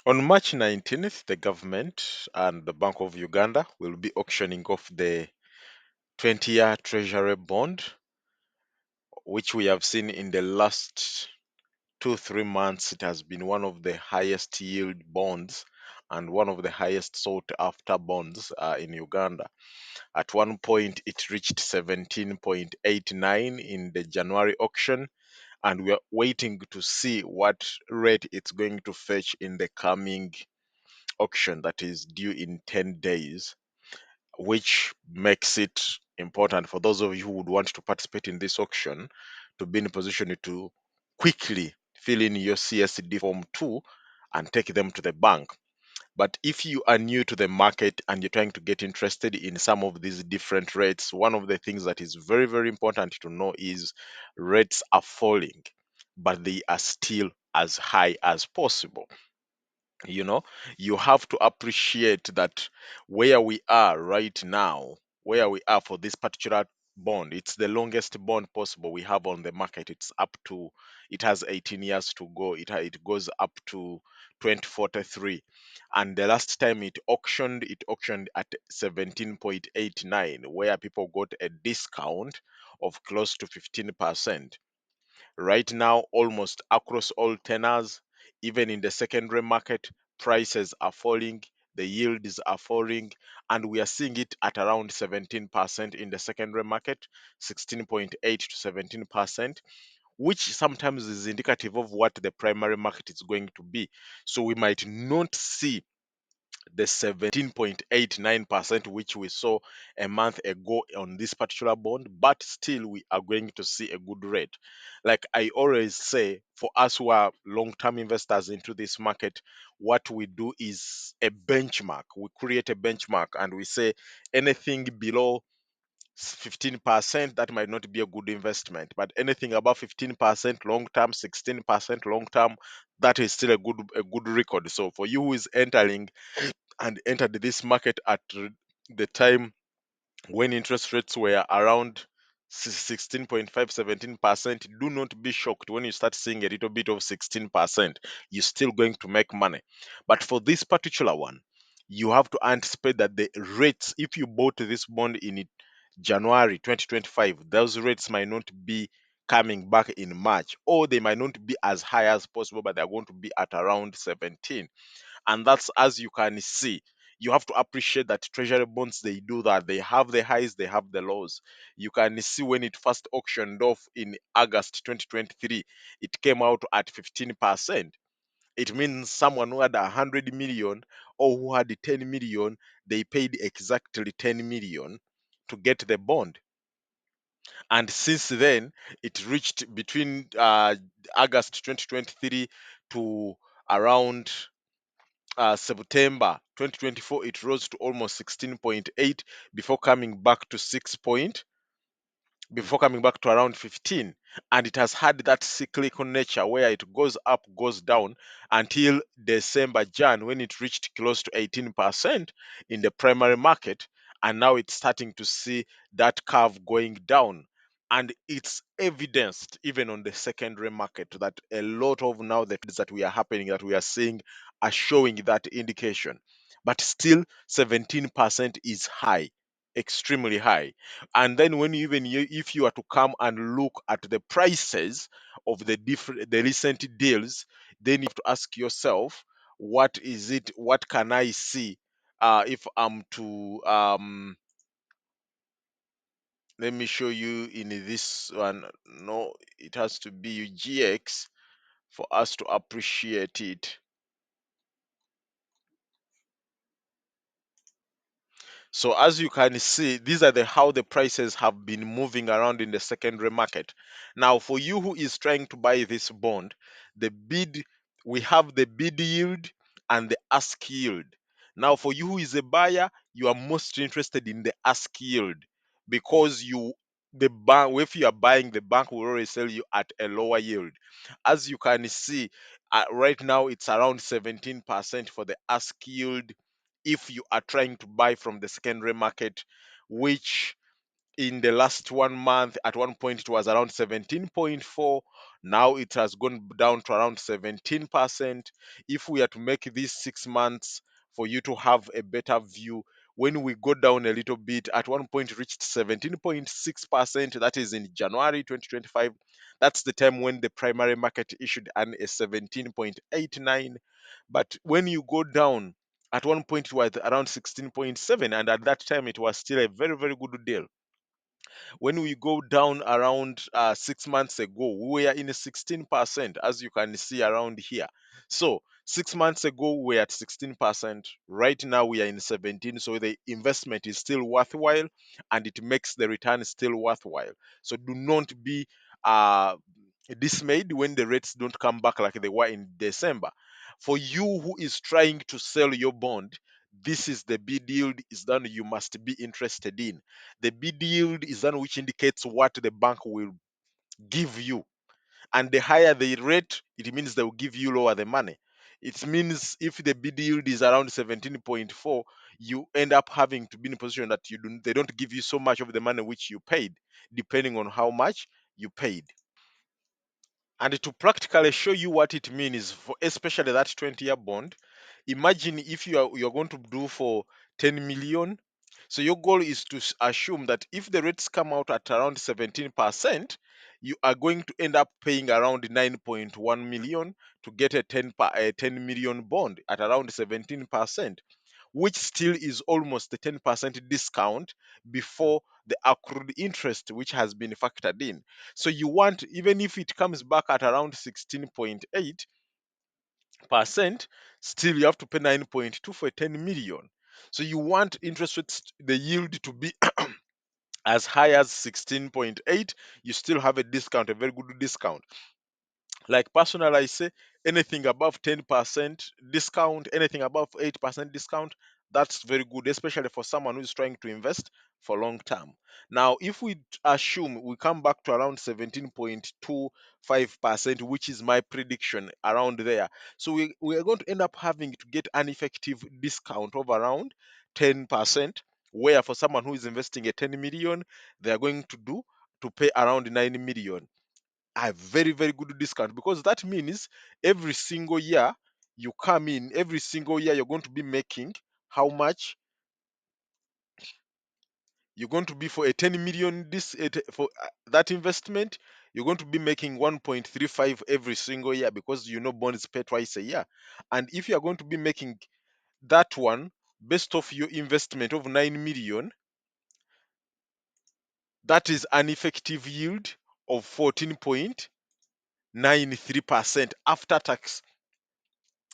On March 19th, the government and the Bank of Uganda will be auctioning off the 20-year treasury bond, which we have seen in the last 2 3 months. It has been one of the highest yield bonds and one of the highest sought after bonds in Uganda. At one point, it reached 17.89 in the January auction, and we are waiting to see what rate it's going to fetch in the coming auction that is due in 10 days, which makes it important for those of you who would want to participate in this auction to be in a position to quickly fill in your CSD form 2 and take them to the bank. But if you are new to the market and you're trying to get interested in some of these different rates, one of the things that is very, very important to know is rates are falling, but they are still as high as possible. you know you have to appreciate that where we are right now, where we are for this particular bond, it's the longest bond possible we have on the market. It has 18 years to go. It goes up to 2043, and the last time it auctioned at 17.89, where people got a discount of close to 15%. Right now, almost across all tenors, even in the secondary market, prices are falling, the yields are falling, and we are seeing it at around 17% in the secondary market, 16.8 to 17%, which sometimes is indicative of what the primary market is going to be. So we might not see the 17.89% which we saw a month ago on this particular bond, but still we are going to see a good rate. Like I always say, for us who are long-term investors into this market, what we do is a benchmark. We create a benchmark and we say anything below 15%, that might not be a good investment, but anything above 15% long term, 16% long term, that is still a good record. So for you who is entering and entered this market at the time when interest rates were around 16.5, 17%, do not be shocked when you start seeing a little bit of 16%. You're still going to make money. But for this particular one, you have to anticipate that the rates, if you bought this bond in January 2025, those rates might not be coming back in March, or they might not be as high as possible, but they're going to be at around 17. And that's, as you can see, you have to appreciate that treasury bonds, they do that. They have the highs, they have the lows. You can see when it first auctioned off in August 2023, it came out at 15%. It means someone who had 100 million or who had 10 million, they paid exactly 10 million to get the bond. And since then, it reached between August 2023 to around September 2024, it rose to almost 16.8 before coming back to 6 point, before coming back to around 15. And it has had that cyclical nature where it goes up, goes down until December, Jan, when it reached close to 18% in the primary market. And now it's starting to see that curve going down. And it's evidenced even on the secondary market that a lot of now the trades that we are happening, that we are seeing, are showing that indication. But still, 17% is high, extremely high. And then when if you are to come and look at the prices of the recent deals, then you have to ask yourself, what can I see, if I'm to let me show you in this one. No, it has to be GX for us to appreciate it. So as you can see, these are the how the prices have been moving around in the secondary market. Now, for you who is trying to buy this bond, the bid we have the bid yield and the ask yield. Now, for you who is a buyer, you are most interested in the ask yield because the bank, if you are buying, the bank will always sell you at a lower yield. As you can see, right now it's around 17% for the ask yield if you are trying to buy from the secondary market, which in the last 1 month. At one point it was around 17.4. Now it has gone down to around 17%. If we are to make these 6 months for you to have a better view, when we go down a little bit, at one point it reached 17.6%. That is in January 2025. That's the time when the primary market issued an a 17.89. But when you go down, at one point it was around 16.7, and at that time it was still a very, very good deal. When we go down around 6 months ago, we were in 16%, as you can see around here. So 6 months ago, we were at 16%. Right now, we are in 17. So the investment is still worthwhile, and it makes the return still worthwhile. So do not be uh, dismayed when the rates don't come back like they were in December. For you who is trying to sell your bond, this is the bid yield is done you must be interested in. The bid yield is one which indicates what the bank will give you. And the higher the rate, it means they will give you lower the money. It means if the bid yield is around 17.4, you end up having to be in a position that they don't give you so much of the money which you paid, depending on how much you paid. And to practically show you what it means, for especially that 20-year bond, imagine if you're going to do for 10 million. So your goal is to assume that if the rates come out at around 17%, you are going to end up paying around 9.1 million to get a 10 million bond at around 17%, which still is almost a 10% discount before the accrued interest which has been factored in. So you want, even if it comes back at around 16.8%, still you have to pay 9.2 for 10 million. So you want interest rates, the yield to be as high as 16.8. You still have a discount, a very good discount. Like personal, I say anything above 10% discount, anything above 8% discount, that's very good, especially for someone who's trying to invest for long term. Now, if we assume we come back to around 17.25%, which is my prediction around there, so we are going to end up having to get an effective discount of around 10%, where for someone who is investing a 10 million, they are going to do to pay around 9 million, a very, very good discount, because that means every single year you come in, every single year you're going to be making how much you're going to be for a 10 million for that investment. You're going to be making 1.35 every single year, because bonds pay twice a year. And if you are going to be making that one based off your investment of 9 million, that is an effective yield of 14.93% after tax,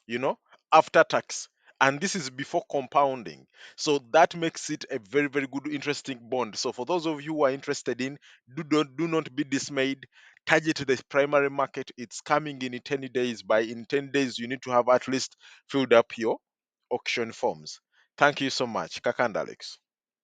you know, after tax. And this is before compounding. So that makes it a very, very good, interesting bond. So for those of you who are interested in, do not be dismayed. Target the primary market. It's coming in 10 days. By in 10 days, you need to have at least filled up your auction forms. Thank you so much. Kakanda Alex.